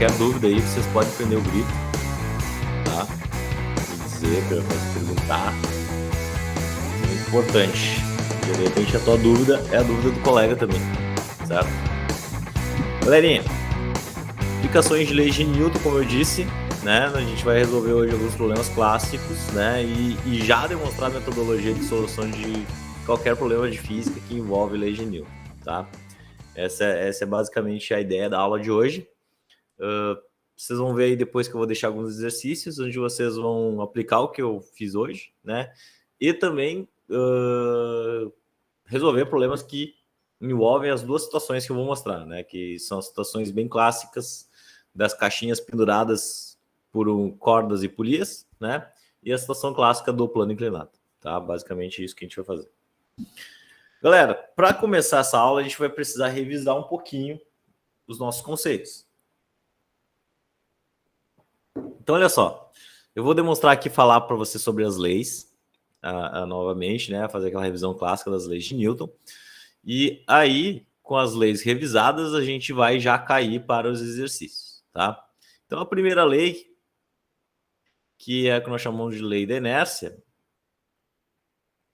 qualquer dúvida aí, vocês podem prender o grito, tá? Me dizer, perguntar. É muito importante. Porque, de repente, a tua dúvida é a dúvida do colega também, certo? Galerinha, aplicações de leis de Newton, como eu disse, né? A gente vai resolver hoje alguns problemas clássicos, né? E já demonstrar a metodologia de solução de qualquer problema de física que envolve leis de Newton, tá? Essa é basicamente a ideia da aula de hoje. Vocês vão ver aí depois que eu vou deixar alguns exercícios onde vocês vão aplicar o que eu fiz hoje, né? E também resolver problemas que envolvem as duas situações que eu vou mostrar, né? Que são situações bem clássicas das caixinhas penduradas por cordas e polias, né? E a situação clássica do plano inclinado, tá? Basicamente isso que a gente vai fazer. Galera, para começar essa aula, a gente vai precisar revisar um pouquinho os nossos conceitos. Então, olha só. Eu vou demonstrar aqui, falar para você sobre as leis, novamente, né? Fazer aquela revisão clássica das leis de Newton. E aí, com as leis revisadas, a gente vai já cair para os exercícios, tá? Então, a primeira lei, que é a que nós chamamos de lei da inércia,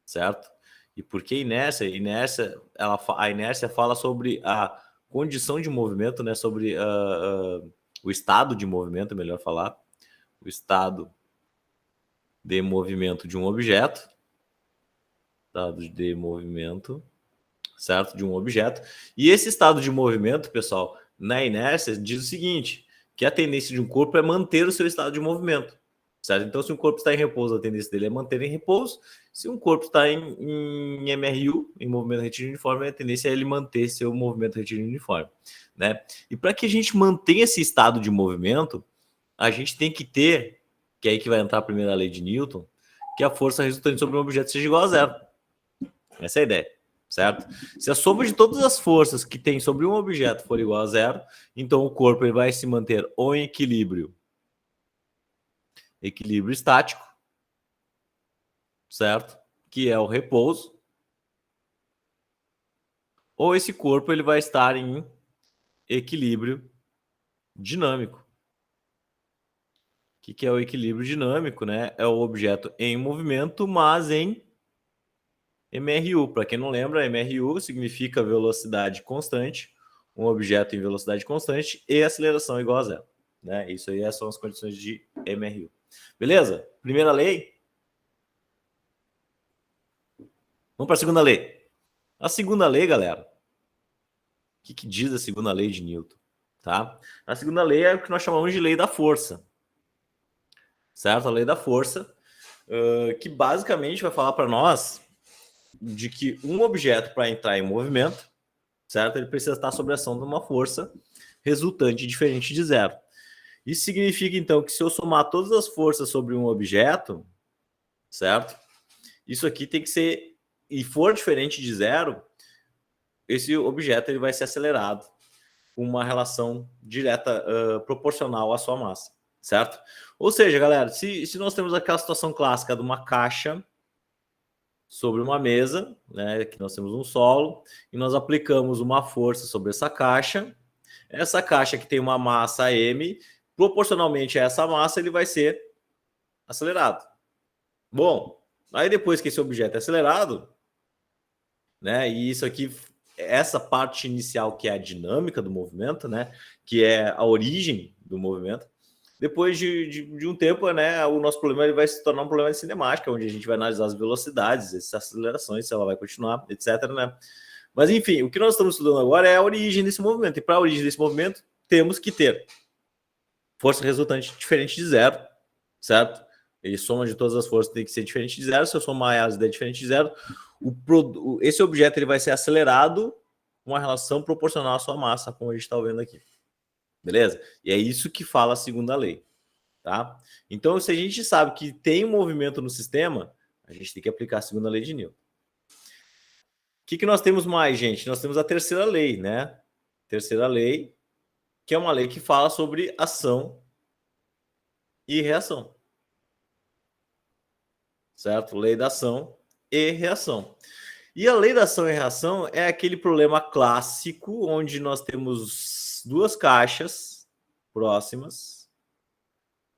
certo? E por que inércia? A inércia fala sobre a condição de movimento, né? Sobre o estado de movimento, melhor falar. O estado de movimento de um objeto. Estado de movimento, certo? De um objeto. E esse estado de movimento, pessoal, na inércia, diz o seguinte, que a tendência de um corpo é manter o seu estado de movimento, certo? Então, se um corpo está em repouso, a tendência dele é manter em repouso. Se um corpo está em MRU, em movimento retilíneo uniforme, a tendência é ele manter seu movimento retilíneo uniforme, né? E para que a gente mantenha esse estado de movimento, a gente tem que ter, que é aí que vai entrar a primeira lei de Newton, que a força resultante sobre um objeto seja igual a zero. Essa é a ideia, certo? Se a soma de todas as forças que tem sobre um objeto for igual a zero, então o corpo ele vai se manter ou em equilíbrio estático, certo? Que é o repouso. Ou esse corpo ele vai estar em equilíbrio dinâmico. O que é o equilíbrio dinâmico, né? É o objeto em movimento, mas em MRU. Para quem não lembra, MRU significa velocidade constante, um objeto em velocidade constante e aceleração igual a zero, né? Isso aí são as condições de MRU. Beleza? Primeira lei. Vamos para a segunda lei. A segunda lei, galera, o que diz a segunda lei de Newton? Tá? A segunda lei é o que nós chamamos de lei da força, certo? A lei da força, que basicamente vai falar para nós de que um objeto, para entrar em movimento, certo? Ele precisa estar sob a ação de uma força resultante diferente de zero. Isso significa, então, que se eu somar todas as forças sobre um objeto, certo? Isso aqui tem que ser, e for diferente de zero, esse objeto ele vai ser acelerado com uma relação direta proporcional à sua massa, certo? Ou seja, galera, se nós temos aquela situação clássica de uma caixa sobre uma mesa, né, que nós temos um solo, e nós aplicamos uma força sobre essa caixa que tem uma massa m, proporcionalmente a essa massa, ele vai ser acelerado. Bom, aí depois que esse objeto é acelerado, né, e isso aqui, essa parte inicial que é a dinâmica do movimento, né, que é a origem do movimento, depois de um tempo, né, o nosso problema ele vai se tornar um problema de cinemática, onde a gente vai analisar as velocidades, as acelerações, se ela vai continuar, etc, né? Mas, enfim, o que nós estamos estudando agora é a origem desse movimento. E para a origem desse movimento, temos que ter força resultante diferente de zero, certo? E soma de todas as forças tem que ser diferente de zero. Se eu somar elas der diferente de zero, esse objeto ele vai ser acelerado com uma relação proporcional à sua massa, como a gente está vendo aqui. Beleza? E é isso que fala a segunda lei, tá? Então, se a gente sabe que tem um movimento no sistema, a gente tem que aplicar a segunda lei de Newton. O que nós temos mais, gente? Nós temos a terceira lei, né? Terceira lei, que é uma lei que fala sobre ação e reação. Certo? Lei da ação e reação. E a lei da ação e reação é aquele problema clássico onde nós temos duas caixas, próximas,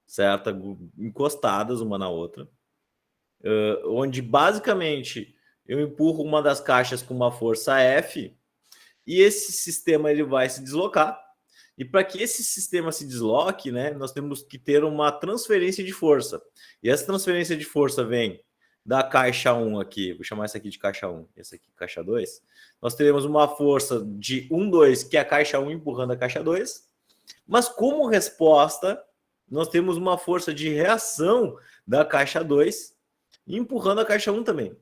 certo? Encostadas uma na outra, onde basicamente eu empurro uma das caixas com uma força F e esse sistema ele vai se deslocar. E para que esse sistema se desloque, né, nós temos que ter uma transferência de força. E essa transferência de força vem da caixa 1 aqui, vou chamar essa aqui de caixa 1, essa aqui caixa 2. Nós teremos uma força de 1, 2, que é a caixa 1 empurrando a caixa 2. Mas como resposta, nós temos uma força de reação da caixa 2 empurrando a caixa 1 também.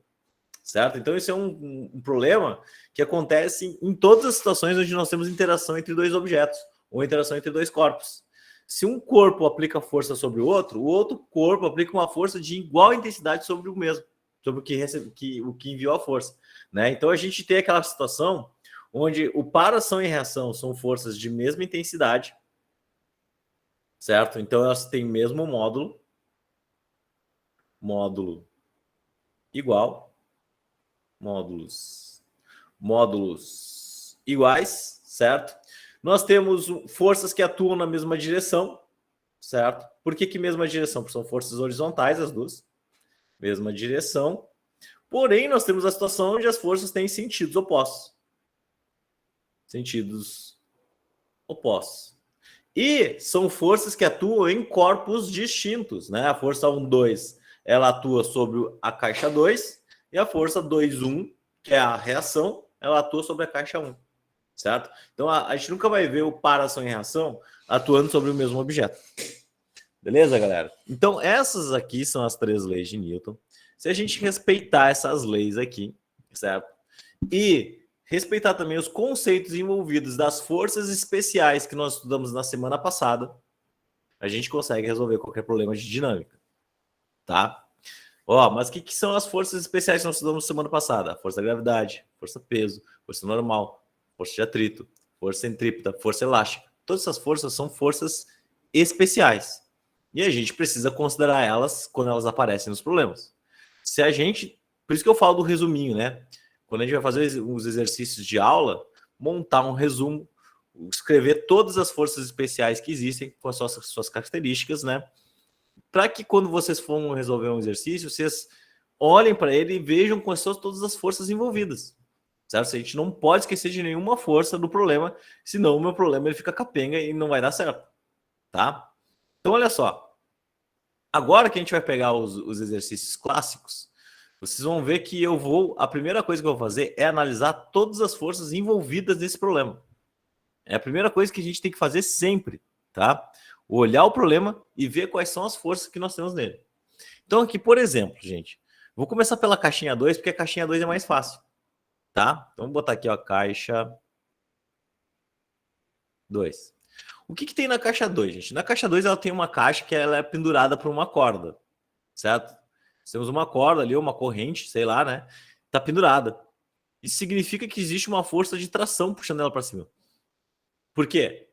Certo? Então, esse é um problema que acontece em todas as situações onde nós temos interação entre dois objetos ou interação entre dois corpos. Se um corpo aplica força sobre o outro corpo aplica uma força de igual intensidade sobre o mesmo, sobre o que enviou a força. Né? Então, a gente tem aquela situação onde o par ação e reação são forças de mesma intensidade, certo? Então, elas têm mesmo módulo igual, módulos iguais, certo? Nós temos forças que atuam na mesma direção, certo? Por que mesma direção? Porque são forças horizontais as duas, mesma direção. Porém, nós temos a situação onde as forças têm sentidos opostos. E são forças que atuam em corpos distintos, né? A força 1, 2, ela atua sobre a caixa 2, e a força 2, 1, que é a reação, ela atua sobre a caixa 1, certo? Então, a gente nunca vai ver o par ação e reação atuando sobre o mesmo objeto. Beleza, galera? Então, essas aqui são as 3 leis de Newton. Se a gente respeitar essas leis aqui, certo? E respeitar também os conceitos envolvidos das forças especiais que nós estudamos na semana passada, a gente consegue resolver qualquer problema de dinâmica, tá? Mas o que são as forças especiais que nós estudamos na semana passada? Força da gravidade, força peso, força normal, força de atrito, força centrípeta, força elástica. Todas essas forças são forças especiais. E a gente precisa considerar elas quando elas aparecem nos problemas. Por isso que eu falo do resuminho, né? Quando a gente vai fazer os exercícios de aula, montar um resumo, escrever todas as forças especiais que existem com as suas características, né? Para que quando vocês forem resolver um exercício, vocês olhem para ele e vejam quais são todas as forças envolvidas. Certo? A gente não pode esquecer de nenhuma força do problema, senão o meu problema ele fica capenga e não vai dar certo. Tá? Então, olha só. Agora que a gente vai pegar os exercícios clássicos, vocês vão ver que a primeira coisa que eu vou fazer é analisar todas as forças envolvidas nesse problema. É a primeira coisa que a gente tem que fazer sempre, tá? Olhar o problema e ver quais são as forças que nós temos nele. Então aqui, por exemplo, gente, vou começar pela caixinha 2, porque a caixinha 2 é mais fácil, tá? Então vou botar aqui, ó, caixa 2. O que tem na caixa 2, gente? Na caixa 2 ela tem uma caixa que ela é pendurada por uma corda, certo? Temos uma corda ali, uma corrente, sei lá, né? Tá pendurada. Isso significa que existe uma força de tração puxando ela para cima. Por quê?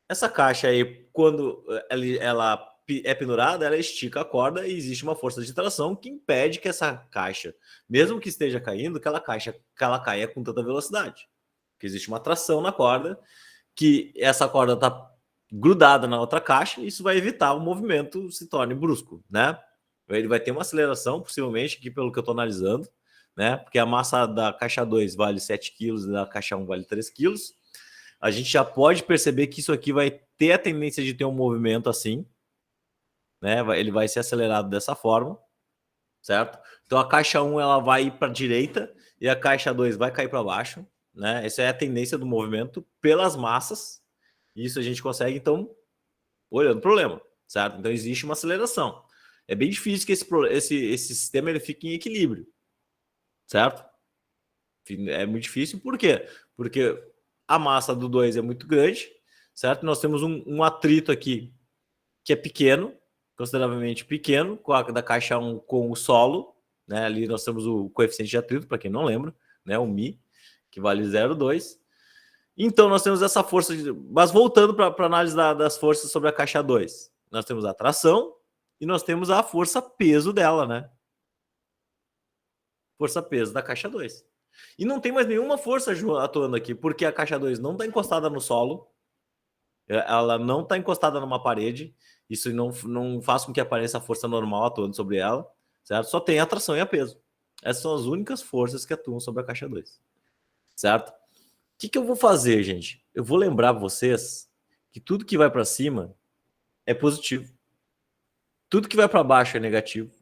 Essa caixa aí, quando ela é pendurada, ela estica a corda e existe uma força de tração que impede que essa caixa, mesmo que esteja caindo, que ela caia com tanta velocidade. Porque existe uma tração na corda, que essa corda está grudada na outra caixa, e isso vai evitar o movimento se torne brusco, né? Ele vai ter uma aceleração, possivelmente, aqui pelo que eu estou analisando, né? Porque a massa da caixa 2 vale 7 kg e da caixa 1 vale 3 kg. A gente já pode perceber que isso aqui vai ter a tendência de ter um movimento assim, né? Ele vai ser acelerado dessa forma, certo? Então a caixa 1 ela vai ir para a direita e a caixa 2 vai cair para baixo, né? Essa é a tendência do movimento pelas massas. Isso a gente consegue, então, olhando o problema, certo? Então existe uma aceleração. É bem difícil que esse sistema ele fique em equilíbrio, certo? É muito difícil, por quê? Porque a massa do 2 é muito grande, certo? Nós temos um atrito aqui que é pequeno, consideravelmente pequeno, da caixa 1 com o solo, né? Ali nós temos o coeficiente de atrito, para quem não lembra, né? O Mi, que vale 0,2. Então nós temos essa força, mas voltando para a análise das forças sobre a caixa 2, nós temos a tração e nós temos a força-peso dela, né? Força-peso da caixa 2. E não tem mais nenhuma força atuando aqui, porque a caixa 2 não está encostada no solo, ela não está encostada numa parede, isso não faz com que apareça a força normal atuando sobre ela, certo? Só tem atração e a peso. Essas são as únicas forças que atuam sobre a caixa 2, certo? O que eu vou fazer, gente? Eu vou lembrar vocês que tudo que vai para cima é positivo. Tudo que vai para baixo é negativo.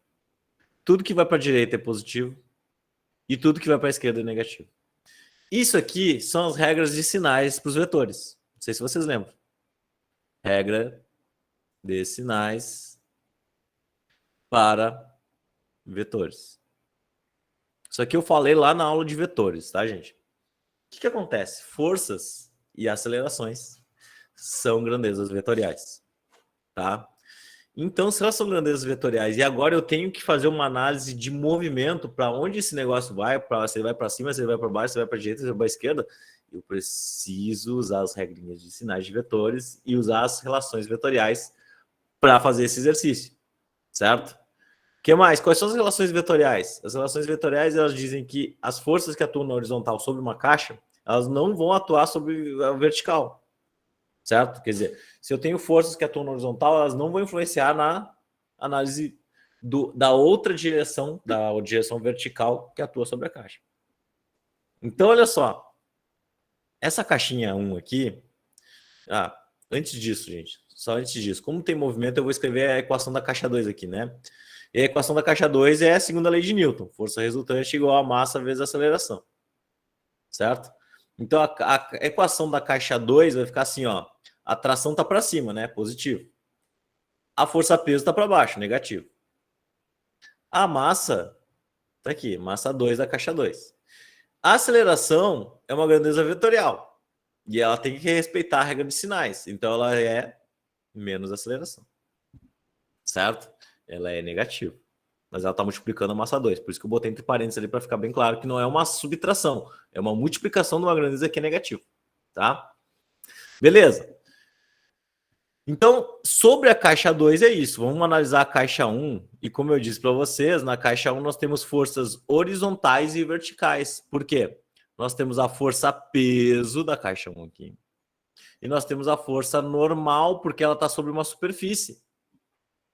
Tudo que vai para a direita é positivo. E tudo que vai para a esquerda é negativo. Isso aqui são as regras de sinais para os vetores. Não sei se vocês lembram. Regra de sinais para vetores. Isso aqui eu falei lá na aula de vetores, tá, gente? O que acontece? Forças e acelerações são grandezas vetoriais, tá? Então, se elas são grandezas vetoriais e agora eu tenho que fazer uma análise de movimento para onde esse negócio vai, se ele vai para cima, se ele vai para baixo, se ele vai para a direita, se ele vai para a esquerda, eu preciso usar as regrinhas de sinais de vetores e usar as relações vetoriais para fazer esse exercício, certo? O que mais? Quais são as relações vetoriais? As relações vetoriais, elas dizem que as forças que atuam na horizontal sobre uma caixa, elas não vão atuar sobre a vertical, certo? Quer dizer, se eu tenho forças que atuam na horizontal, elas não vão influenciar na análise da outra direção, da direção vertical que atua sobre a caixa. Então, olha só. Essa caixinha 1 aqui... antes disso, gente. Só antes disso. Como tem movimento, eu vou escrever a equação da caixa 2 aqui, né? E a equação da caixa 2 é a segunda lei de Newton. Força resultante igual a massa vezes a aceleração. Certo? Então, a equação da caixa 2 vai ficar assim, ó. A tração está para cima, né? Positivo. A força-peso está para baixo, negativo. A massa está aqui, massa 2 da caixa 2. A aceleração é uma grandeza vetorial. E ela tem que respeitar a regra de sinais. Então, ela é menos aceleração. Certo? Ela é negativa. Mas ela está multiplicando a massa 2. Por isso que eu botei entre parênteses ali para ficar bem claro que não é uma subtração. É uma multiplicação de uma grandeza que é negativa. Tá? Beleza. Então, sobre a caixa 2 é isso. Vamos analisar a caixa 1. E como eu disse para vocês, na caixa 1 nós temos forças horizontais e verticais. Por quê? Nós temos a força peso da caixa 1 aqui. E nós temos a força normal, porque ela está sobre uma superfície.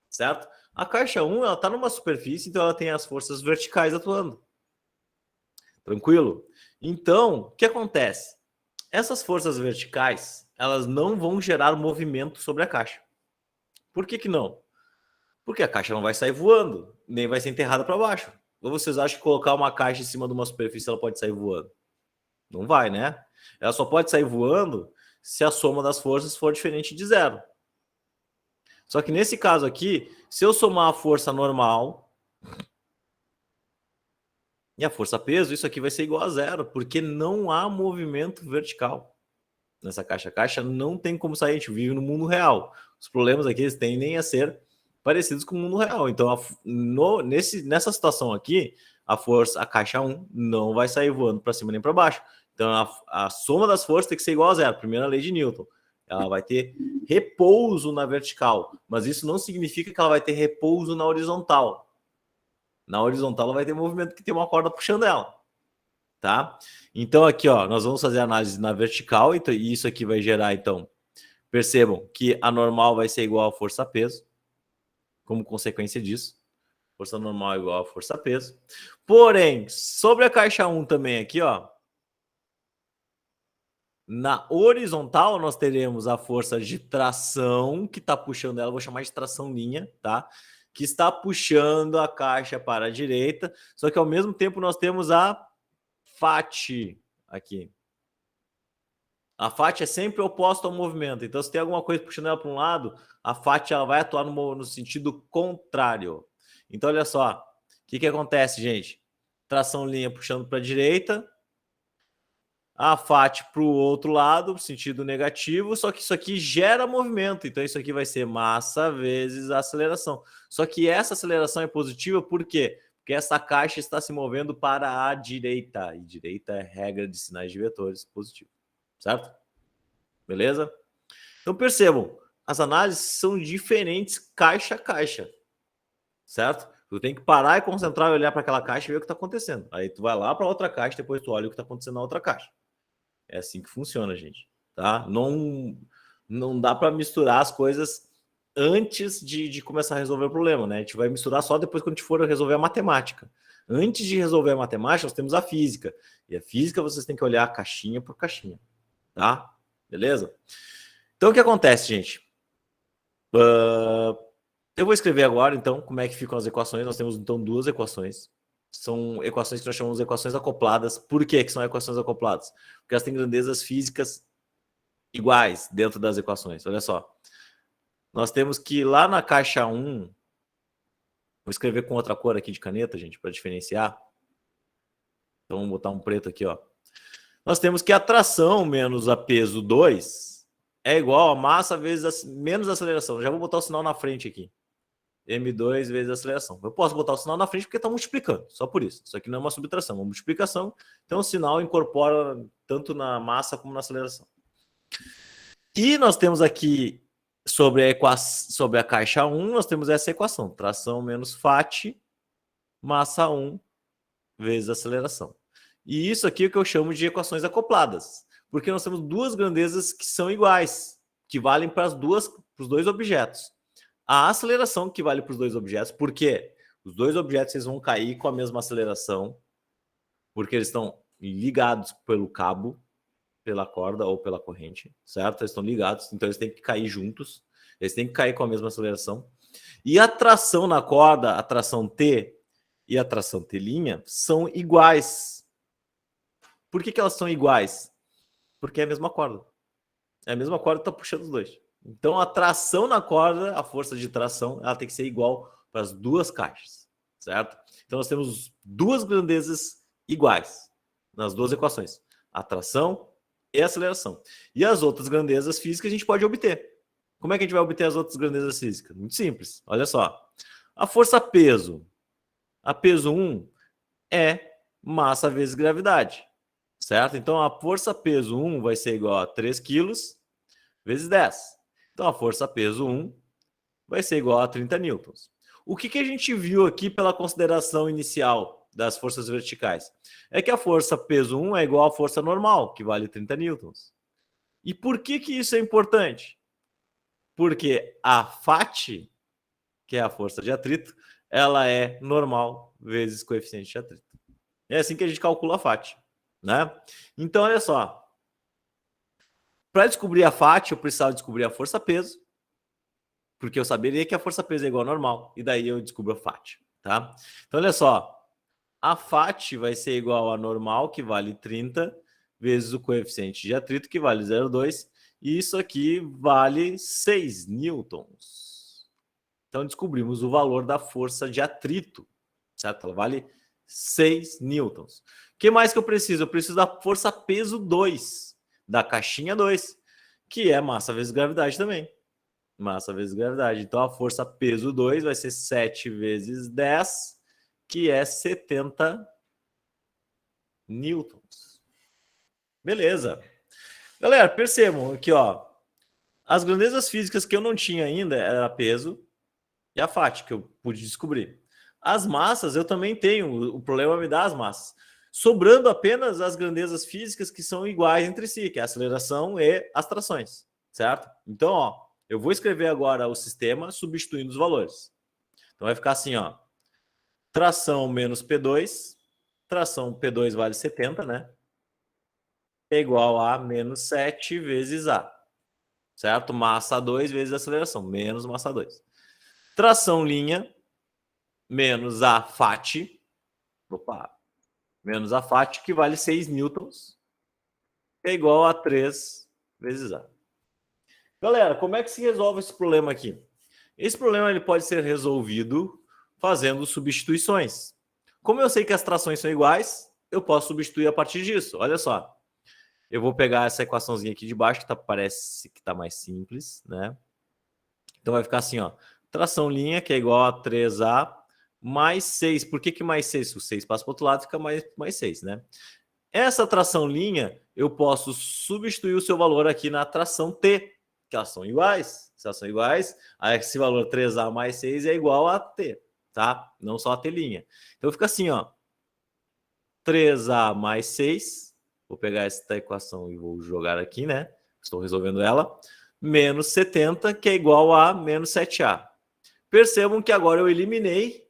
Certo? A caixa 1 ela está numa superfície, então ela tem as forças verticais atuando. Tranquilo? Então, o que acontece? Essas forças verticais, elas não vão gerar movimento sobre a caixa. Por que não? Porque a caixa não vai sair voando, nem vai ser enterrada para baixo. Ou vocês acham que colocar uma caixa em cima de uma superfície ela pode sair voando? Não vai, né? Ela só pode sair voando se a soma das forças for diferente de zero. Só que nesse caso aqui, se eu somar a força normal e a força peso, isso aqui vai ser igual a zero, porque não há movimento vertical nessa caixa. A caixa não tem como sair, a gente vive no mundo real. Os problemas aqui eles tendem a ser parecidos com o mundo real. Então, nessa situação aqui, a caixa 1 não vai sair voando para cima nem para baixo. Então, a soma das forças tem que ser igual a zero. Primeira lei de Newton. Ela vai ter repouso na vertical, mas isso não significa que ela vai ter repouso na horizontal. Na horizontal, ela vai ter movimento que tem uma corda puxando ela. Tá? Então, aqui, ó, nós vamos fazer a análise na vertical, então, e isso aqui vai gerar, então, percebam que a normal vai ser igual a força-peso, como consequência disso. Força normal é igual a força-peso. Porém, sobre a caixa 1 também aqui, ó, na horizontal, nós teremos a força de tração que está puxando ela, vou chamar de tração linha, tá? Que está puxando a caixa para a direita, só que ao mesmo tempo nós temos a FAT aqui. A FAT é sempre oposta ao movimento, então se tem alguma coisa puxando ela para um lado, a FAT ela vai atuar no sentido contrário. Então, olha só, o que acontece, gente? Tração linha puxando para a direita, a FAT para o outro lado, sentido negativo, só que isso aqui gera movimento, então isso aqui vai ser massa vezes a aceleração. Só que essa aceleração é positiva por quê? Porque essa caixa está se movendo para a direita, e direita é regra de sinais de vetores positivo, certo? Beleza? Então percebam, as análises são diferentes caixa a caixa, certo? Tu tem que parar e concentrar e olhar para aquela caixa e ver o que está acontecendo. Aí tu vai lá para outra caixa, depois tu olha o que está acontecendo na outra caixa. É assim que funciona, gente. Tá? Não dá para misturar as coisas antes de começar a resolver o problema, né? A gente vai misturar só depois quando a gente for resolver a matemática. Antes de resolver a matemática, nós temos a física. E a física vocês têm que olhar caixinha por caixinha, tá? Beleza? Então, o que acontece, gente? Eu vou escrever agora, então, como é que ficam as equações. Nós temos, então, duas equações. São equações que nós chamamos de equações acopladas. Por que são equações acopladas? Porque elas têm grandezas físicas iguais dentro das equações. Olha só. Nós temos que lá na caixa 1, vou escrever com outra cor aqui de caneta, gente, para diferenciar. Então, vamos botar um preto aqui, ó. Nós temos que a tração menos a peso 2 é igual a massa vezes menos a aceleração. Já vou botar o sinal na frente aqui. M2 vezes a aceleração. Eu posso botar o sinal na frente porque está multiplicando, só por isso. Isso aqui não é uma subtração, é uma multiplicação. Então, o sinal incorpora tanto na massa como na aceleração. E nós temos aqui, sobre a caixa 1, nós temos essa equação. Tração menos FAT, massa 1 vezes aceleração. E isso aqui é o que eu chamo de equações acopladas. Porque nós temos duas grandezas que são iguais, que valem para os dois objetos. A aceleração que vale para os dois objetos, porque os dois objetos eles vão cair com a mesma aceleração, porque eles estão ligados pelo cabo, pela corda ou pela corrente, certo? Eles estão ligados, então eles têm que cair juntos, eles têm que cair com a mesma aceleração. E a tração na corda, a tração T e a tração T' são iguais. Por que elas são iguais? Porque é a mesma corda. É a mesma corda que está puxando os dois. Então, a tração na corda, a força de tração, ela tem que ser igual para as duas caixas, certo? Então, nós temos duas grandezas iguais nas duas equações. A tração e a aceleração. E as outras grandezas físicas a gente pode obter. Como é que a gente vai obter as outras grandezas físicas? Muito simples. Olha só. A força peso. A peso 1 é massa vezes gravidade, certo? Então, a força peso 1 vai ser igual a 3 quilos vezes 10. Então, a força peso 1 vai ser igual a 30 newtons. O que a gente viu aqui pela consideração inicial das forças verticais? É que a força peso 1 é igual à força normal, que vale 30 newtons. E por que isso é importante? Porque a FAT, que é a força de atrito, ela é normal vezes coeficiente de atrito. É assim que a gente calcula a FAT, né? Então, olha só. Para descobrir a FAT, eu precisava descobrir a força-peso, porque eu saberia que a força-peso é igual ao normal, e daí eu descubro a FAT, tá? Então, olha só, a FAT vai ser igual a normal, que vale 30, vezes o coeficiente de atrito, que vale 0,2, e isso aqui vale 6 newtons. Então, descobrimos o valor da força de atrito, certo? Ela vale 6 newtons. O que mais que eu preciso? Eu preciso da força-peso 2, da caixinha 2, que é massa vezes gravidade também. Massa vezes gravidade. Então, a força peso 2 vai ser 7 vezes 10, que é 70 newtons. Beleza. Galera, percebam aqui, ó. As grandezas físicas que eu não tinha ainda era peso e a FAT, que eu pude descobrir. As massas eu também tenho. O problema me dá as massas. Sobrando apenas as grandezas físicas que são iguais entre si, que é a aceleração e as trações, certo? Então, ó, eu vou escrever agora o sistema substituindo os valores. Então, vai ficar assim, ó. Tração menos P2. Tração P2 vale 70, né? É igual a menos 7 vezes A. Certo? Massa 2 vezes aceleração. Menos massa 2. Tração linha menos a FAT. Opa. Menos a FAT, que vale 6 newtons. É igual a 3 vezes A. Galera, como é que se resolve esse problema aqui? Esse problema ele pode ser resolvido fazendo substituições. Como eu sei que as trações são iguais, eu posso substituir a partir disso. Olha só. Eu vou pegar essa equaçãozinha aqui de baixo, que parece que está mais simples, né? Então vai ficar assim, ó. Tração linha, que é igual a 3A, mais 6. Por que mais 6? Se o 6 passa para o outro lado, fica mais 6, né? Essa tração linha, eu posso substituir o seu valor aqui na tração T, que elas são iguais. Se elas são iguais, aí esse valor 3A mais 6 é igual a T, tá? Não só a T linha. Então fica assim, ó. 3A mais 6. Vou pegar esta equação e vou jogar aqui, né? Estou resolvendo ela. menos 70, que é igual a menos 7A. Percebam que agora eu eliminei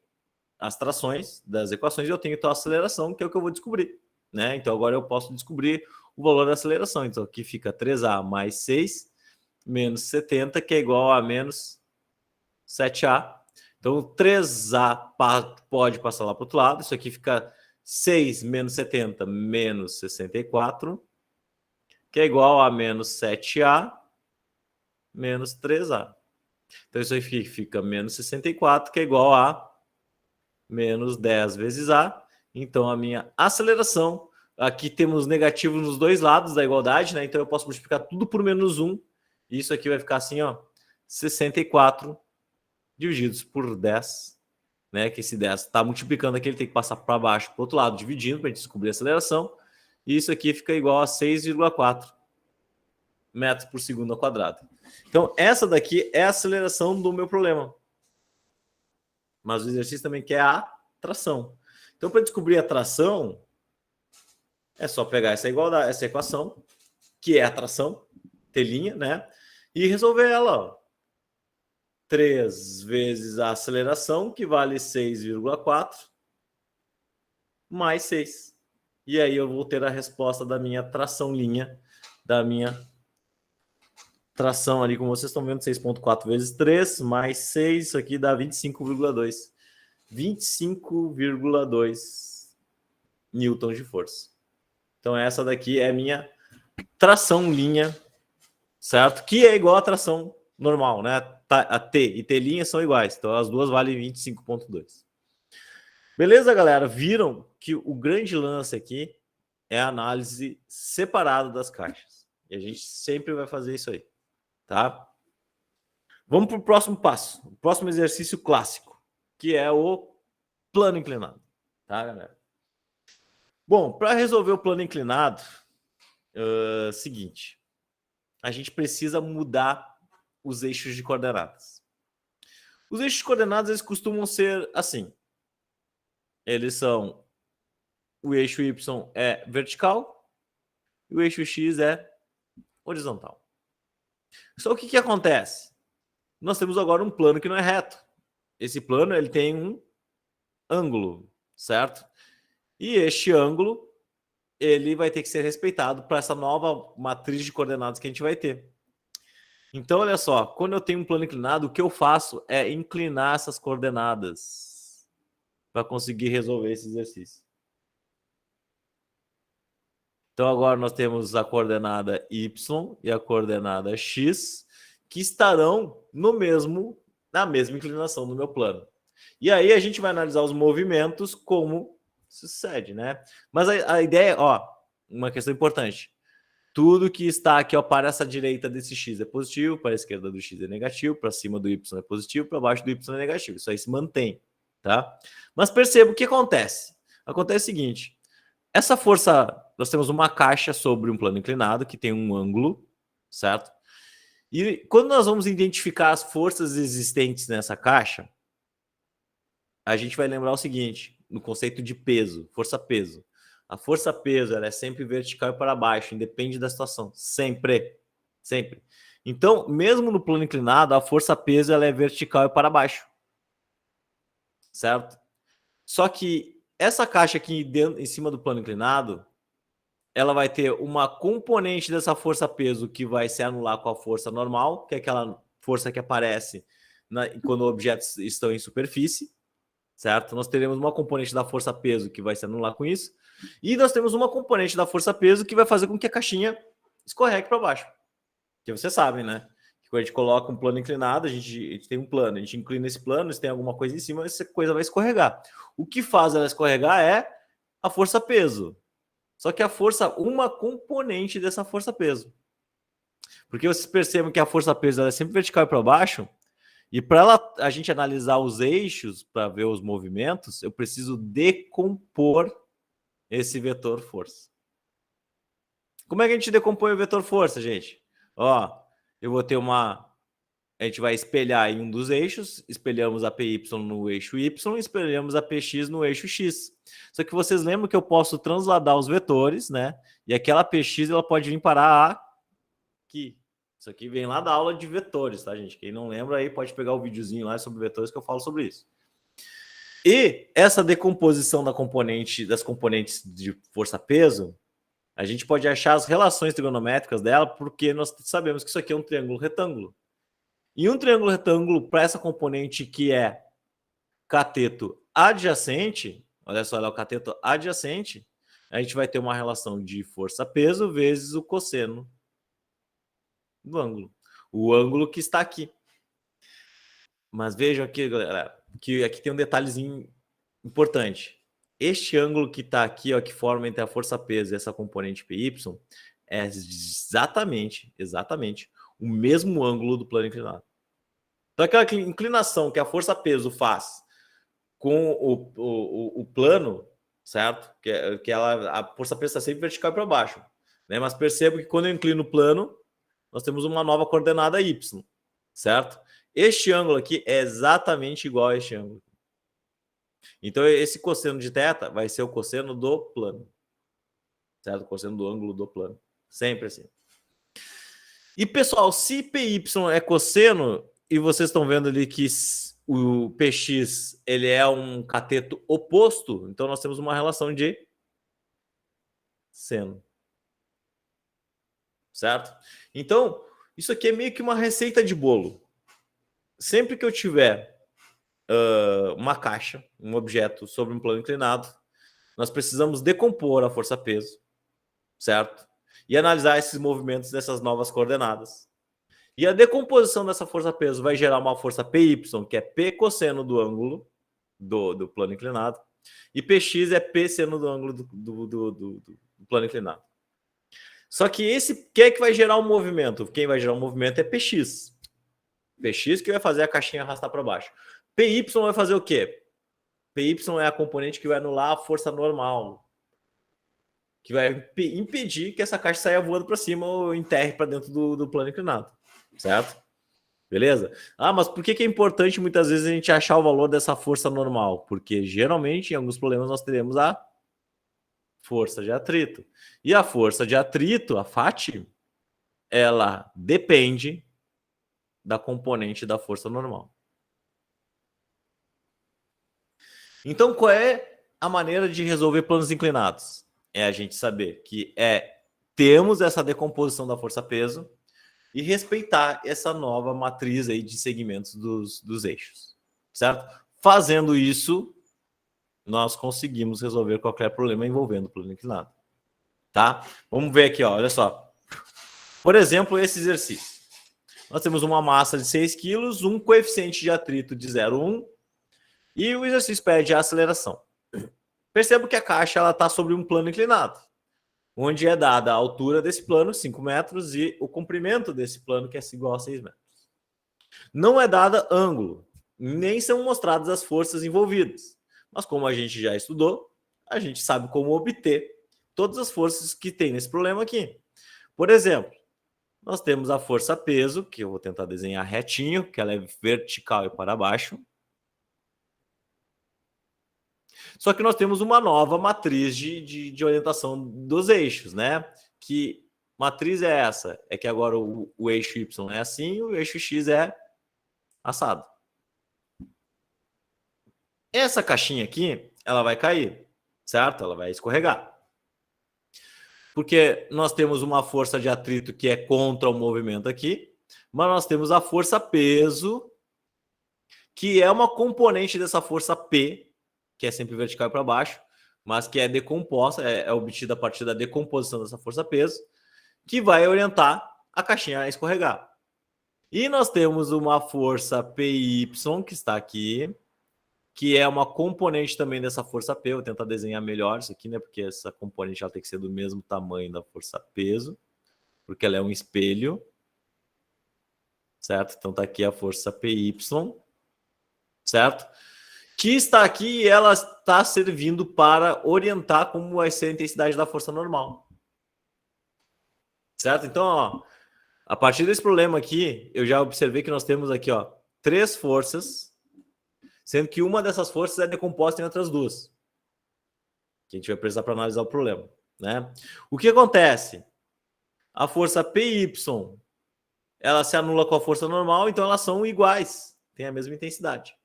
as trações das equações e eu tenho então a aceleração, que é o que eu vou descobrir, né? Então agora eu posso descobrir o valor da aceleração. Então aqui fica 3A mais 6 menos 70, que é igual a menos 7A. Então 3A pode passar lá para o outro lado. Isso aqui fica 6 menos 70 menos 64, que é igual a menos 7A menos 3A. Então isso aqui fica menos 64, que é igual a menos 10 vezes A. Então a minha aceleração, aqui temos negativo nos dois lados da igualdade, né? Então eu posso multiplicar tudo por menos 1. E isso aqui vai ficar assim, ó, 64 divididos por 10, né? Que esse 10 está multiplicando aqui, ele tem que passar para baixo, para o outro lado, dividindo, para a gente descobrir a aceleração. E isso aqui fica igual a 6,4 metros por segundo ao quadrado. Então, essa daqui é a aceleração do meu problema. Mas o exercício também quer a tração. Então, para descobrir a tração, é só pegar essa igualdade, essa equação, que é a tração, telinha, né? E resolver ela, ó. 3 vezes a aceleração, que vale 6,4, mais 6. E aí eu vou ter a resposta da minha tração linha, da minha tração ali, como vocês estão vendo, 6,4 vezes 3, mais 6, isso aqui dá 25,2. 25,2 newtons de força. Então essa daqui é a minha tração linha, certo? Que é igual a tração normal, né? A T e T' são iguais, então as duas valem 25,2. Beleza, galera? Viram que o grande lance aqui é a análise separada das caixas. E a gente sempre vai fazer isso aí, tá? Vamos para o próximo passo, o próximo exercício clássico, que é o plano inclinado, tá, galera? Bom, para resolver o plano inclinado, seguinte, a gente precisa mudar os eixos de coordenadas. Os eixos de coordenadas, eles costumam ser assim. Eles são, o eixo Y é vertical e o eixo X é horizontal. Só o que acontece? Nós temos agora um plano que não é reto. Esse plano, ele tem um ângulo, certo? E este ângulo, ele vai ter que ser respeitado para essa nova matriz de coordenadas que a gente vai ter. Então, olha só, quando eu tenho um plano inclinado, o que eu faço é inclinar essas coordenadas para conseguir resolver esse exercício. Então, agora nós temos a coordenada Y e a coordenada X, que estarão na mesma inclinação do meu plano. E aí a gente vai analisar os movimentos como sucede, né? Mas a ideia, ó, uma questão importante. Tudo que está aqui, ó, para essa direita desse X é positivo, para a esquerda do X é negativo, para cima do Y é positivo, para baixo do Y é negativo. Isso aí se mantém, tá? Mas perceba o que acontece. Acontece o seguinte, essa força, nós temos uma caixa sobre um plano inclinado que tem um ângulo, certo? E quando nós vamos identificar as forças existentes nessa caixa, a gente vai lembrar o seguinte, no conceito de peso, força-peso. A força-peso, ela é sempre vertical e para baixo, independe da situação. Sempre. Sempre. Então, mesmo no plano inclinado, a força-peso, ela é vertical e para baixo. Certo? Só que essa caixa aqui dentro, em cima do plano inclinado, ela vai ter uma componente dessa força-peso que vai se anular com a força normal, que é aquela força que aparece quando objetos estão em superfície. Certo? Nós teremos uma componente da força-peso que vai se anular com isso. E nós temos uma componente da força-peso que vai fazer com que a caixinha escorregue para baixo. Que vocês sabem, né? Que quando a gente coloca um plano inclinado, a gente tem um plano, a gente inclina esse plano, se tem alguma coisa em cima, essa coisa vai escorregar. O que faz ela escorregar é a força-peso. Só que a força, uma componente dessa força-peso. Porque vocês percebem que a força-peso é sempre vertical para baixo. E para a gente analisar os eixos, para ver os movimentos, eu preciso decompor esse vetor força. Como é que a gente decompõe o vetor força, gente? Ó, eu vou ter uma... A gente vai espelhar em um dos eixos, espelhamos a PY no eixo Y, espelhamos a PX no eixo X. Só que vocês lembram que eu posso transladar os vetores, né? E aquela PX ela pode vir parar aqui, Isso aqui vem lá da aula de vetores, tá, gente? Quem não lembra aí pode pegar o videozinho lá sobre vetores que eu falo sobre isso. E essa decomposição das componentes de força-peso, a gente pode achar as relações trigonométricas dela, porque nós sabemos que isso aqui é um triângulo retângulo. E um triângulo retângulo, para essa componente que é cateto adjacente, olha só, ela é o cateto adjacente, a gente vai ter uma relação de força-peso vezes o cosseno do ângulo. O ângulo que está aqui. Mas vejam aqui, galera, que aqui tem um detalhezinho importante. Este ângulo que está aqui, ó, que forma entre a força-peso e essa componente PY, é exatamente o mesmo ângulo do plano inclinado. Então, aquela inclinação que a força-peso faz com o plano, certo? Que a força-peso está sempre vertical para baixo. Né? Mas percebo que quando eu inclino o plano, nós temos uma nova coordenada Y, certo? Este ângulo aqui é exatamente igual a este ângulo. Então, esse cosseno de θ vai ser o cosseno do plano. Certo? O cosseno do ângulo do plano. Sempre assim. E, pessoal, se PY é cosseno, e vocês estão vendo ali que o PX ele é um cateto oposto, então nós temos uma relação de seno. Certo? Então, isso aqui é meio que uma receita de bolo. Sempre que eu tiver uma caixa, um objeto sobre um plano inclinado, nós precisamos decompor a força-peso, certo? E analisar esses movimentos dessas novas coordenadas. E a decomposição dessa força-peso vai gerar uma força PY, que é P cosseno do ângulo do plano inclinado, e PX é P seno do ângulo do plano inclinado. Só que quem é que vai gerar o movimento? Quem vai gerar o movimento é PX. PX que vai fazer a caixinha arrastar para baixo. PY vai fazer o quê? PY é a componente que vai anular a força normal, que vai impedir que essa caixa saia voando para cima ou enterre para dentro do plano inclinado, certo? Beleza? Ah, mas por que é importante muitas vezes a gente achar o valor dessa força normal? Porque geralmente em alguns problemas nós teremos a força de atrito. E a força de atrito, a FAT, ela depende da componente da força normal. Então, qual é a maneira de resolver planos inclinados? É a gente saber que temos essa decomposição da força-peso e respeitar essa nova matriz aí de segmentos dos eixos, certo? Fazendo isso, nós conseguimos resolver qualquer problema envolvendo o plano inclinado, tá? Vamos ver aqui, ó, olha só. Por exemplo, esse exercício. Nós temos uma massa de 6 quilos, um coeficiente de atrito de 0,1 e o exercício pede a aceleração. Percebo que a caixa está sobre um plano inclinado, onde é dada a altura desse plano, 5 metros, e o comprimento desse plano, que é igual a 6 metros. Não é dada ângulo, nem são mostradas as forças envolvidas. Mas como a gente já estudou, a gente sabe como obter todas as forças que tem nesse problema aqui. Por exemplo, nós temos a força-peso, que eu vou tentar desenhar retinho, que ela é vertical e para baixo. Só que nós temos uma nova matriz de orientação dos eixos, né? Que matriz é essa? É que agora o eixo Y é assim e o eixo X é assado. Essa caixinha aqui, ela vai cair, certo? Ela vai escorregar. Porque nós temos uma força de atrito que é contra o movimento aqui, mas nós temos a força peso, que é uma componente dessa força P, que é sempre vertical para baixo, mas que é decomposta, é obtida a partir da decomposição dessa força peso, que vai orientar a caixinha a escorregar. E nós temos uma força PY, que está aqui, que é uma componente também dessa força P. Vou tentar desenhar melhor isso aqui, né? Porque essa componente ela tem que ser do mesmo tamanho da força peso, porque ela é um espelho, certo? Então tá aqui a força PY, certo? Que está aqui e ela está servindo para orientar como vai ser a intensidade da força normal. Certo? Então, ó, a partir desse problema aqui, eu já observei que nós temos aqui, ó, 3 forças, sendo que uma dessas forças é decomposta em outras duas, que a gente vai precisar para analisar o problema, né? O que acontece? A força PY, ela se anula com a força normal, então elas são iguais, têm a mesma intensidade.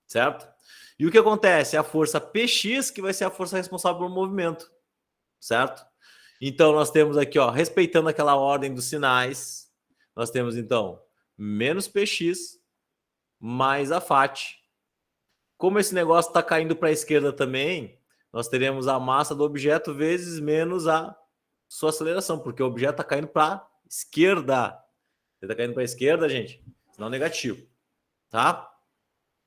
Certo? E o que acontece? É a força Px que vai ser a força responsável pelo movimento. Certo? Então, nós temos aqui, ó, respeitando aquela ordem dos sinais, nós temos, então, menos Px mais a Fat. Como esse negócio está caindo para a esquerda também, nós teremos a massa do objeto vezes menos a sua aceleração, porque o objeto está caindo para a esquerda. Ele está caindo para a esquerda, gente, sinal negativo, tá?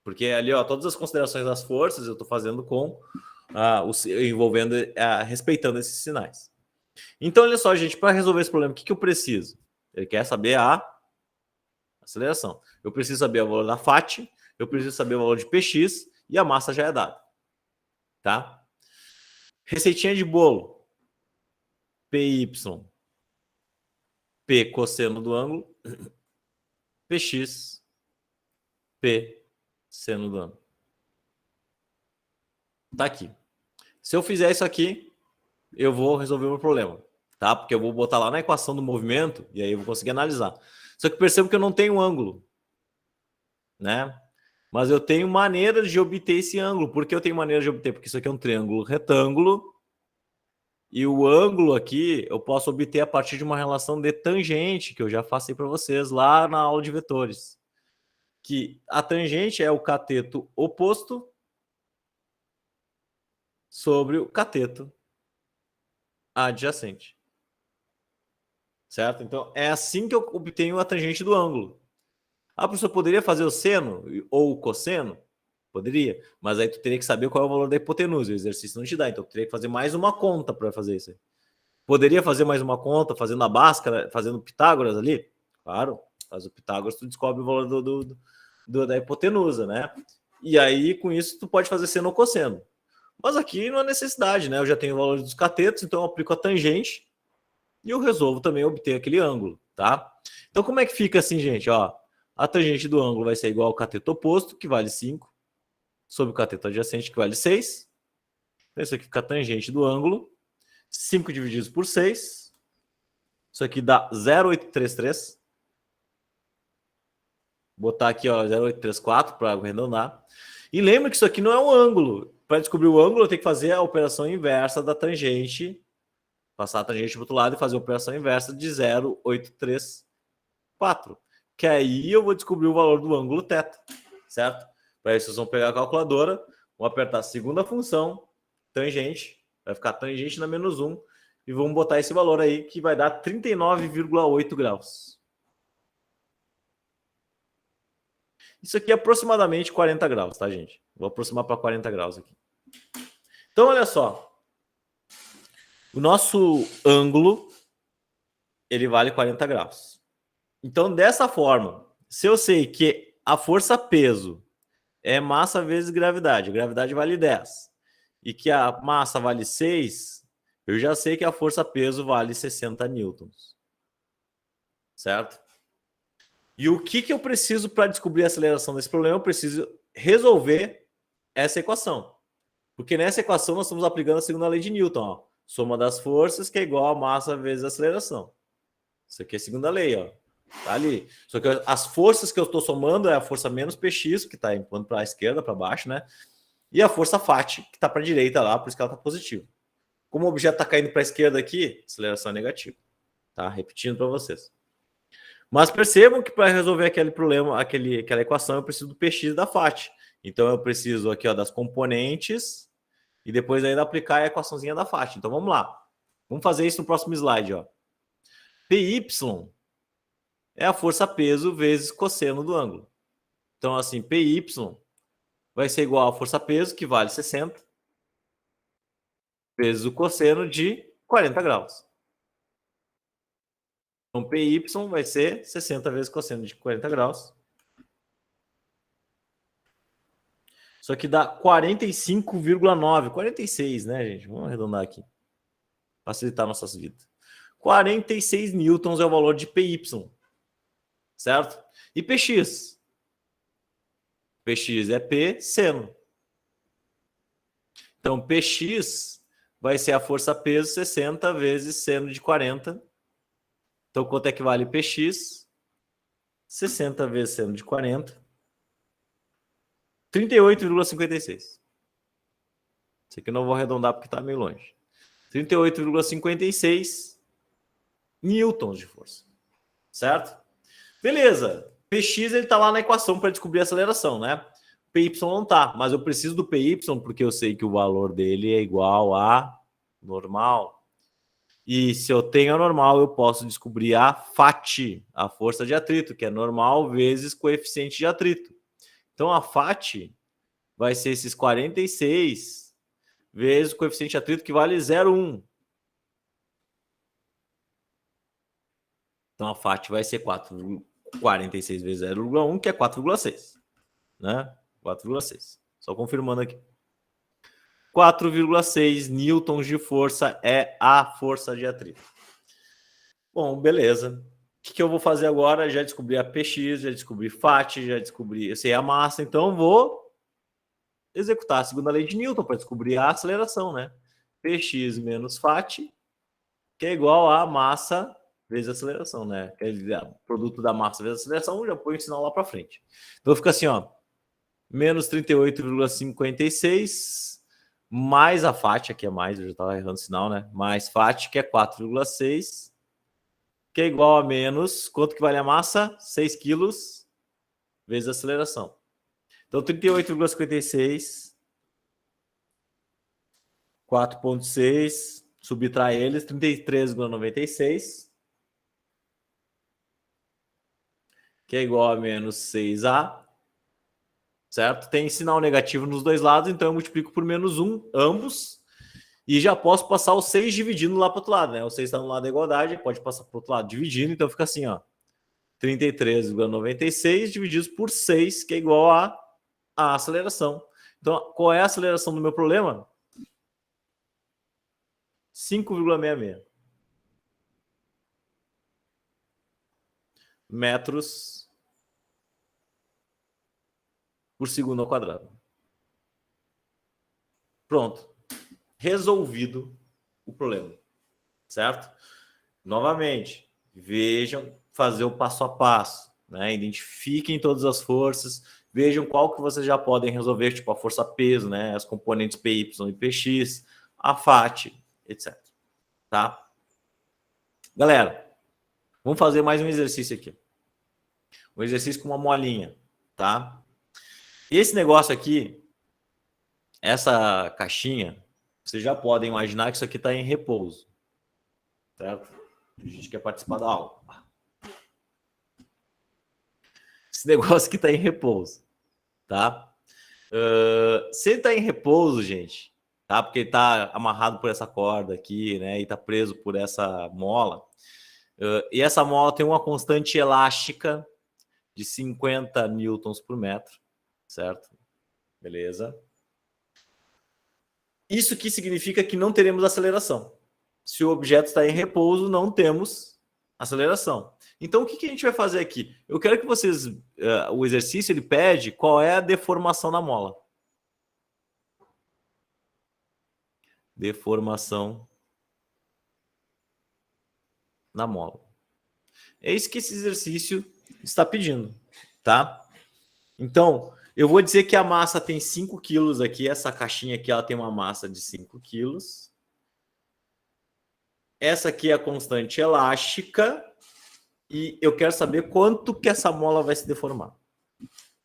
Porque ali, ó, todas as considerações das forças eu estou fazendo com envolvendo, respeitando esses sinais. Então, olha só, gente, para resolver esse problema, o que eu preciso? Ele quer saber a aceleração. Eu preciso saber o valor da Fat, eu preciso saber o valor de Px e a massa já é dada. Tá? Receitinha de bolo. Py, P cosseno do ângulo, Px, P seno do ângulo. Tá aqui. Se eu fizer isso aqui, eu vou resolver o meu problema, tá? Porque eu vou botar lá na equação do movimento e aí eu vou conseguir analisar. Só que percebo que eu não tenho ângulo, né? Mas eu tenho maneira de obter esse ângulo. Por que eu tenho maneira de obter? Porque isso aqui é um triângulo retângulo e o ângulo aqui eu posso obter a partir de uma relação de tangente que eu já passei para vocês lá na aula de vetores. Que a tangente é o cateto oposto sobre o cateto adjacente. Certo? Então, é assim que eu obtenho a tangente do ângulo. A pessoa poderia fazer o seno ou o cosseno? Poderia, mas aí tu teria que saber qual é o valor da hipotenusa. O exercício não te dá, então tu teria que fazer mais uma conta para fazer isso aí. Poderia fazer mais uma conta fazendo a Bhaskara, fazendo Pitágoras ali? Claro, faz o Pitágoras, tu descobre o valor da hipotenusa, né? E aí, com isso, tu pode fazer seno ou cosseno. Mas aqui não há necessidade, né? Eu já tenho o valor dos catetos, então eu aplico a tangente e eu resolvo também obter aquele ângulo, tá? Então, como é que fica assim, gente? Ó, a tangente do ângulo vai ser igual ao cateto oposto, que vale 5, sobre o cateto adjacente, que vale 6. Então, isso aqui fica a tangente do ângulo. 5 divididos por 6. Isso aqui dá 0,833. Vou botar aqui, ó, 0,834 para arredondar. E lembra que isso aqui não é um ângulo. Para descobrir o ângulo, eu tenho que fazer a operação inversa da tangente. Passar a tangente para o outro lado e fazer a operação inversa de 0,834. Que aí eu vou descobrir o valor do ângulo θ. Certo? Para isso, vocês vão pegar a calculadora, vão apertar a segunda função, tangente. Vai ficar tangente na menos 1. E vamos botar esse valor aí, que vai dar 39,8 graus. Isso aqui é aproximadamente 40 graus, tá, gente? Vou aproximar para 40 graus aqui. Então, olha só. O nosso ângulo, ele vale 40 graus. Então, dessa forma, se eu sei que a força-peso é massa vezes gravidade, a gravidade vale 10, e que a massa vale 6, eu já sei que a força-peso vale 60 newtons. Certo? E o que eu preciso para descobrir a aceleração desse problema? Eu preciso resolver essa equação. Porque nessa equação nós estamos aplicando a segunda lei de Newton. Ó. Soma das forças que é igual a massa vezes a aceleração. Isso aqui é a segunda lei. Ó. Tá ali. Só que as forças que eu estou somando é a força menos Px, que está empurrando para a esquerda, para baixo, né? E a força Fat, que está para a direita lá, por isso que ela está positiva. Como o objeto está caindo para a esquerda aqui, aceleração é negativa. Tá? Repetindo para vocês. Mas percebam que para resolver aquele problema, aquela equação, eu preciso do Px e da Fat. Então eu preciso aqui, ó, das componentes e depois ainda aplicar a equaçãozinha da Fat. Então vamos lá. Vamos fazer isso no próximo slide, ó. Py é a força-peso vezes cosseno do ângulo. Então assim, Py vai ser igual à força-peso, que vale 60, vezes o cosseno de 40 graus. Então, Py vai ser 60 vezes cosseno de 40 graus. Isso aqui dá 45,9. 46, né, gente? Vamos arredondar aqui. Facilitar nossas vidas. 46 newtons é o valor de Py. Certo? E Px? Px é P seno. Então, Px vai ser a força-peso 60 vezes seno de 40 Então, quanto é que vale Px? 60 vezes seno de 40. 38,56. Isso aqui eu não vou arredondar porque está meio longe. 38,56 newtons de força. Certo? Beleza. Px ele está lá na equação para descobrir a aceleração, né? Py não está, mas eu preciso do Py porque eu sei que o valor dele é igual a normal. E se eu tenho a normal, eu posso descobrir a FAT, a força de atrito, que é normal vezes coeficiente de atrito. Então, a FAT vai ser esses 46 vezes o coeficiente de atrito, que vale 0,1. Então, a FAT vai ser 46 vezes 0,1, que é 4,6. Né? 4,6. Só confirmando aqui. 4,6 newtons de força é a força de atrito. Bom, beleza. O que eu vou fazer agora? Já descobri a Px, já descobri FAT, já descobri, eu sei a massa, então eu vou executar a segunda lei de Newton para descobrir a aceleração, né? Px menos FAT, que é igual a massa vezes a aceleração, né? Que é o produto da massa vezes a aceleração, já põe o sinal lá para frente. Então fica assim, ó, menos 38,56 mais a FAT, aqui é mais, eu já estava errando o sinal, né? Mais FAT, que é 4,6, que é igual a menos, quanto que vale a massa? 6 quilos vezes a aceleração. Então, 38,56, 4,6, subtrai eles, 33,96, que é igual a menos 6A, certo? Tem sinal negativo nos dois lados, então eu multiplico por menos 1, ambos, e já posso passar o 6 dividindo lá para o outro lado, né? O 6 está no lado da igualdade, pode passar para o outro lado dividindo, então fica assim, ó, 33,96 divididos por 6, que é igual a aceleração. Então, qual é a aceleração do meu problema? 5,66 metros por segundo ao quadrado. Pronto. Resolvido o problema. Certo? Novamente, vejam, fazer o passo a passo. Né? Identifiquem todas as forças. Vejam qual que vocês já podem resolver, tipo a força-peso, né? As componentes PY e PX, a FAT, etc. Tá? Galera, vamos fazer mais um exercício aqui. Um exercício com uma molinha, tá? Esse negócio aqui, essa caixinha, vocês já podem imaginar que isso aqui está em repouso. Certo? A gente quer participar da aula. Esse negócio aqui está em repouso. Tá? Se ele está em repouso, gente, tá? Porque ele está amarrado por essa corda aqui, né? E está preso por essa mola. E essa mola tem uma constante elástica de 50 newtons por metro. Certo? Beleza? Isso que significa que não teremos aceleração. Se o objeto está em repouso, não temos aceleração. Então, o que a gente vai fazer aqui? Eu quero que vocês... o exercício, ele pede qual é a deformação na mola. Deformação na mola. É isso que esse exercício está pedindo, tá? Então, eu vou dizer que a massa tem 5 quilos aqui. Essa caixinha aqui, ela tem uma massa de 5 quilos. Essa aqui é a constante elástica. E eu quero saber quanto que essa mola vai se deformar.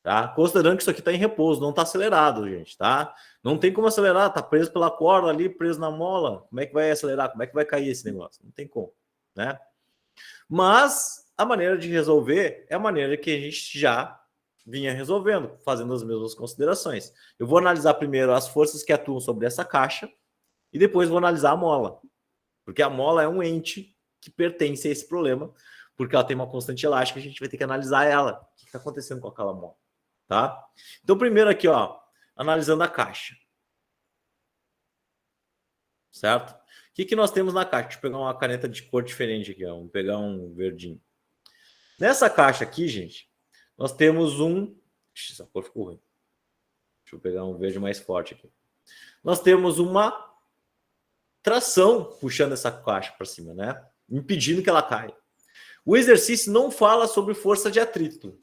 Tá? Considerando que isso aqui está em repouso, não está acelerado, gente. Tá? Não tem como acelerar, está preso pela corda ali, preso na mola. Como é que vai acelerar? Como é que vai cair esse negócio? Não tem como. Né? Mas a maneira de resolver é a maneira que a gente já vinha resolvendo, fazendo as mesmas considerações. Eu vou analisar primeiro as forças que atuam sobre essa caixa e depois vou analisar a mola. Porque a mola é um ente que pertence a esse problema, porque ela tem uma constante elástica, a gente vai ter que analisar ela. O que está acontecendo com aquela mola? Tá? Então, primeiro aqui, ó, analisando a caixa. Certo? O que nós temos na caixa? Deixa eu pegar uma caneta de cor diferente aqui, ó. Vamos pegar um verdinho. Nessa caixa aqui, gente, nós temos um... Ixi, essa cor ficou ruim. Deixa eu pegar um verde mais forte aqui. Nós temos uma tração puxando essa caixa para cima, né? Impedindo que ela caia. O exercício não fala sobre força de atrito.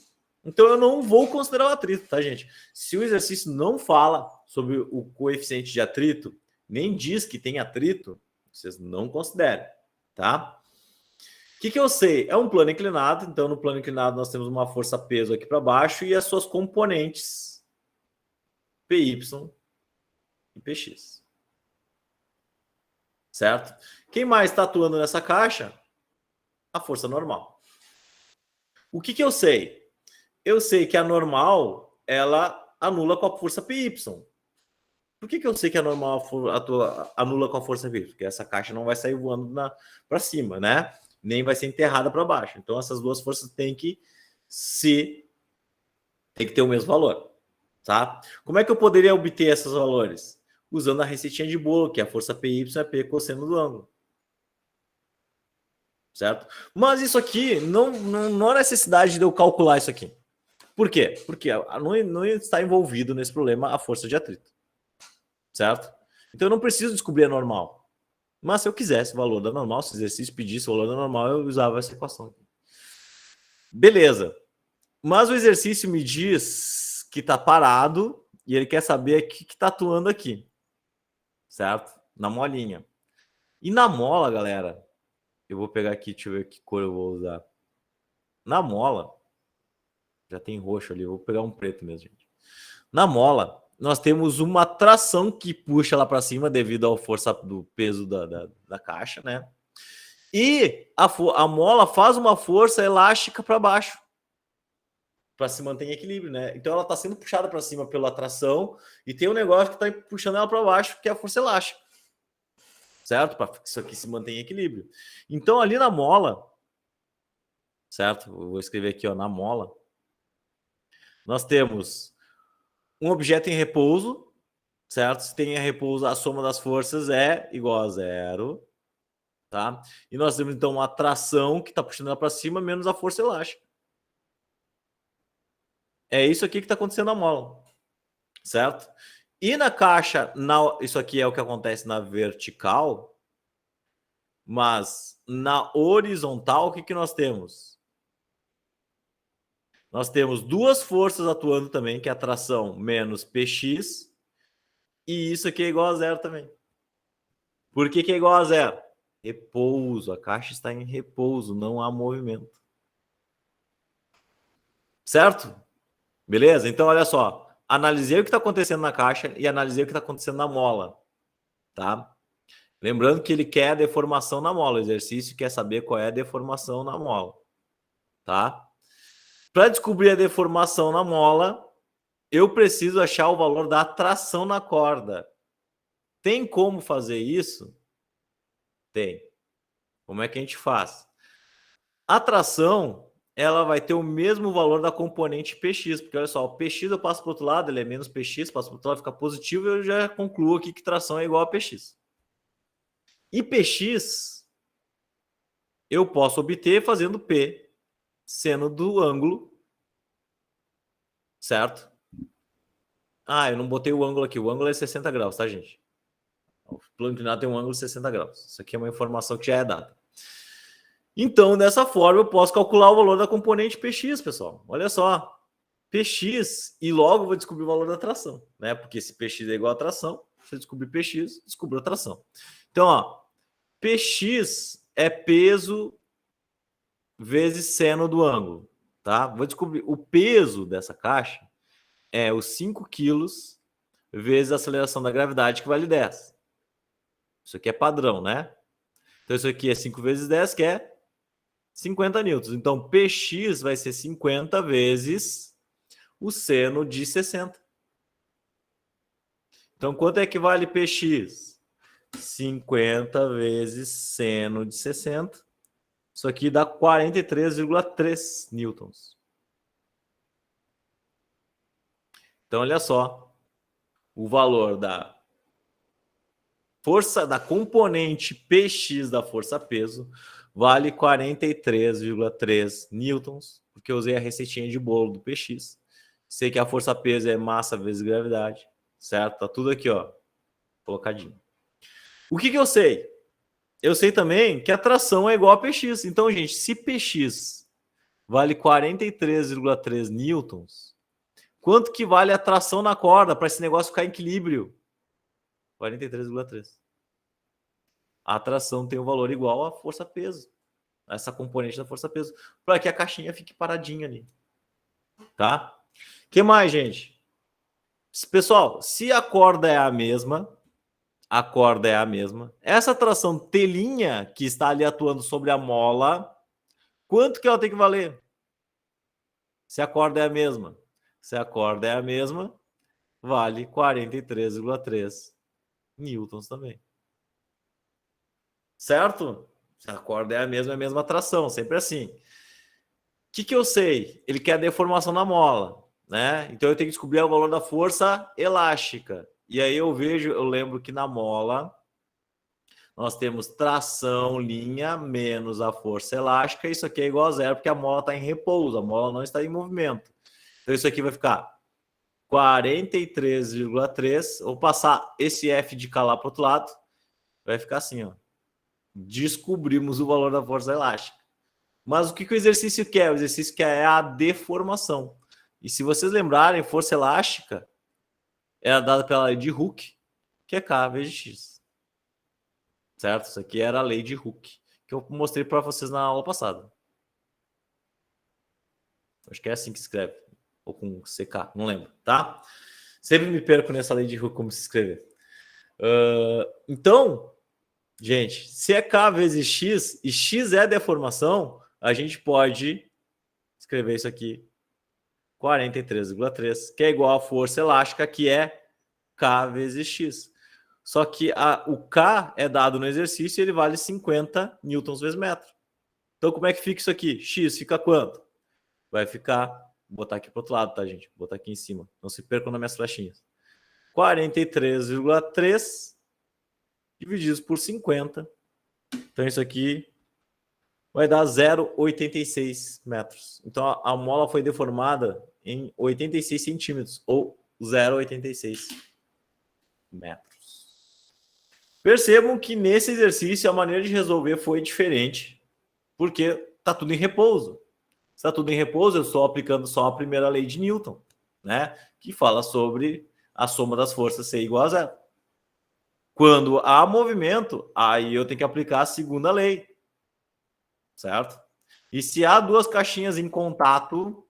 Então eu não vou considerar o atrito, tá, gente? Se o exercício não fala sobre o coeficiente de atrito, nem diz que tem atrito, vocês não considerem, tá? O que eu sei? É um plano inclinado, então no plano inclinado nós temos uma força-peso aqui para baixo e as suas componentes PY e PX. Certo? Quem mais está atuando nessa caixa? A força normal. O que eu sei? Eu sei que a normal, ela anula com a força PY. Por que eu sei que a normal anula com a força PY? Porque essa caixa não vai sair voando para cima, né? Nem vai ser enterrada para baixo. Então, essas duas forças têm que ter o mesmo valor, tá? Como é que eu poderia obter esses valores? Usando a receitinha de bolo, que é a força PY é P cosseno do ângulo. Certo? Mas isso aqui não há necessidade de eu calcular isso aqui. Por quê? Porque não está envolvido nesse problema a força de atrito. Certo? Então eu não preciso descobrir a normal. Mas se eu quisesse o valor da normal, se o exercício pedisse o valor da normal, eu usava essa equação. Beleza. Mas o exercício me diz que está parado e ele quer saber o que está atuando aqui. Certo? Na molinha. E na mola, galera, eu vou pegar aqui, deixa eu ver que cor eu vou usar. Na mola, já tem roxo ali, eu vou pegar um preto mesmo, gente. Na mola, nós temos uma tração que puxa lá para cima devido à força do peso da caixa, né? E a mola faz uma força elástica para baixo, para se manter em equilíbrio, né? Então ela está sendo puxada para cima pela tração e tem um negócio que está puxando ela para baixo, que é a força elástica. Certo? Para que isso aqui se mantenha em equilíbrio. Então ali na mola, certo? Eu vou escrever aqui, ó, na mola. Nós temos um objeto em repouso, certo? Se tem em repouso, a soma das forças é igual a zero, tá? E nós temos, então, uma tração que está puxando ela para cima, menos a força elástica. É isso aqui que está acontecendo na mola, certo? E na caixa, isso aqui é o que acontece na vertical, mas na horizontal, o que nós temos? Nós temos duas forças atuando também, que é a tração menos Px, e isso aqui é igual a zero também. Por que é igual a zero? Repouso. A caixa está em repouso, não há movimento. Certo? Beleza? Então, olha só. Analisei o que está acontecendo na caixa e analisei o que está acontecendo na mola. Tá? Lembrando que ele quer a deformação na mola. O exercício quer saber qual é a deformação na mola. Tá? Para descobrir a deformação na mola, eu preciso achar o valor da tração na corda. Tem como fazer isso? Tem. Como é que a gente faz? A tração, ela vai ter o mesmo valor da componente Px, porque olha só, o Px eu passo para o outro lado, ele é menos Px, passo para o outro lado, fica positivo, e eu já concluo aqui que tração é igual a Px. E Px eu posso obter fazendo P seno do ângulo, certo? Ah, eu não botei o ângulo aqui, o ângulo é 60 graus, tá, gente? O plano inclinado tem um ângulo de 60 graus. Isso aqui é uma informação que já é dada. Então, dessa forma, eu posso calcular o valor da componente Px, pessoal. Olha só. Px, e logo vou descobrir o valor da tração, né? Porque se Px é igual a tração, se eu descobrir Px, descubro a tração. Então, ó, Px é peso vezes seno do ângulo, tá? Vou descobrir o peso dessa caixa é os 5 quilos vezes a aceleração da gravidade, que vale 10. Isso aqui é padrão, né? Então, isso aqui é 5 vezes 10, que é 50 newtons. Então, Px vai ser 50 vezes o seno de 60. Então, quanto é que vale Px? 50 vezes seno de 60. Isso aqui dá 43,3 newtons. Então, olha só. O valor da força da componente Px da força-peso vale 43,3 newtons, porque eu usei a receitinha de bolo do Px. Sei que a força-peso é massa vezes gravidade, certo? Tá tudo aqui, ó, colocadinho. O que eu sei? eu sei também que a tração é igual a Px. Então, gente, se Px vale 43,3 newtons, quanto que vale a tração na corda para esse negócio ficar em equilíbrio? 43,3. A tração tem um valor igual à força-peso, essa componente da força-peso, para que a caixinha fique paradinha ali. Tá? O que mais, gente? Pessoal, se a corda é a mesma, essa tração telinha que está ali atuando sobre a mola, quanto que ela tem que valer? Se a corda é a mesma. Se a corda é a mesma, vale 43,3 newtons também. Certo? Se a corda é a mesma tração, sempre assim. O que eu sei? Ele quer a deformação na mola, né? Então eu tenho que descobrir o valor da força elástica. E aí eu lembro que na mola nós temos tração linha menos a força elástica. Isso aqui é igual a zero, porque a mola está em repouso, a mola não está em movimento. Então isso aqui vai ficar 43,3. Vou passar esse F de cá lá para o outro lado. Vai ficar assim, ó. Descobrimos o valor da força elástica. Mas o que o exercício quer? O exercício quer a deformação. E se vocês lembrarem, força elástica era dada pela lei de Hooke, que é K vezes X. Certo? Isso aqui era a lei de Hooke, que eu mostrei para vocês na aula passada. Acho que é assim que se escreve. Ou com CK, não lembro, tá? Sempre me perco nessa lei de Hooke como se escrever. Então, gente, se é K vezes X e X é deformação, a gente pode escrever isso aqui, 43,3, que é igual à força elástica, que é K vezes X. Só que o K é dado no exercício e ele vale 50 newtons vezes metro. Então, como é que fica isso aqui? X fica quanto? Vai ficar, vou botar aqui para o outro lado, tá, gente? Vou botar aqui em cima. Não se percam nas minhas flechinhas. 43,3 divididos por 50. Então, isso aqui vai dar 0,86 metros. Então, a mola foi deformada em 86 centímetros, ou 0,86 metros. Percebam que nesse exercício a maneira de resolver foi diferente, porque está tudo em repouso. Se está tudo em repouso, eu estou aplicando só a primeira lei de Newton, né? Que fala sobre a soma das forças ser igual a zero. Quando há movimento, aí eu tenho que aplicar a segunda lei. Certo? E se há duas caixinhas em contato,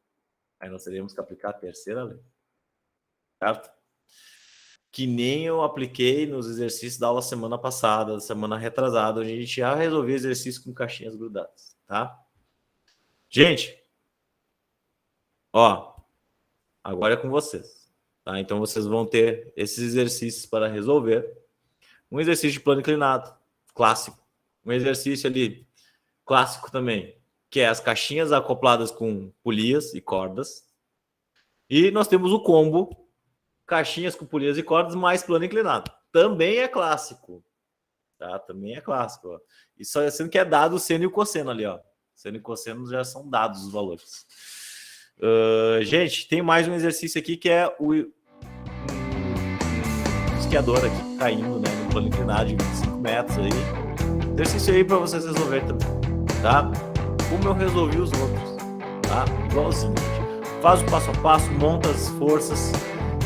aí nós teríamos que aplicar a terceira lei. Certo? Que nem eu apliquei nos exercícios da aula semana passada, semana retrasada, onde a gente já resolveu exercício com caixinhas grudadas, tá? Gente, ó, agora é com vocês, tá? Então vocês vão ter esses exercícios para resolver. Um exercício de plano inclinado, clássico. Um exercício ali, clássico também, que é as caixinhas acopladas com polias e cordas. E nós temos o combo caixinhas com polias e cordas mais plano inclinado. Também é clássico. Tá? Também é clássico. Ó. E só sendo que é dado o seno e o cosseno ali. Ó. Seno e cosseno já são dados os valores. Gente, tem mais um exercício aqui que é o esquiador aqui caindo, né, no plano inclinado de 25 metros aí. Exercício aí para vocês resolverem também. Tá? Como eu resolvi os outros. Tá? Igualzinho, gente. Faz o passo a passo, monta as forças,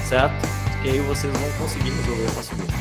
certo? Que aí vocês vão conseguir resolver facilmente.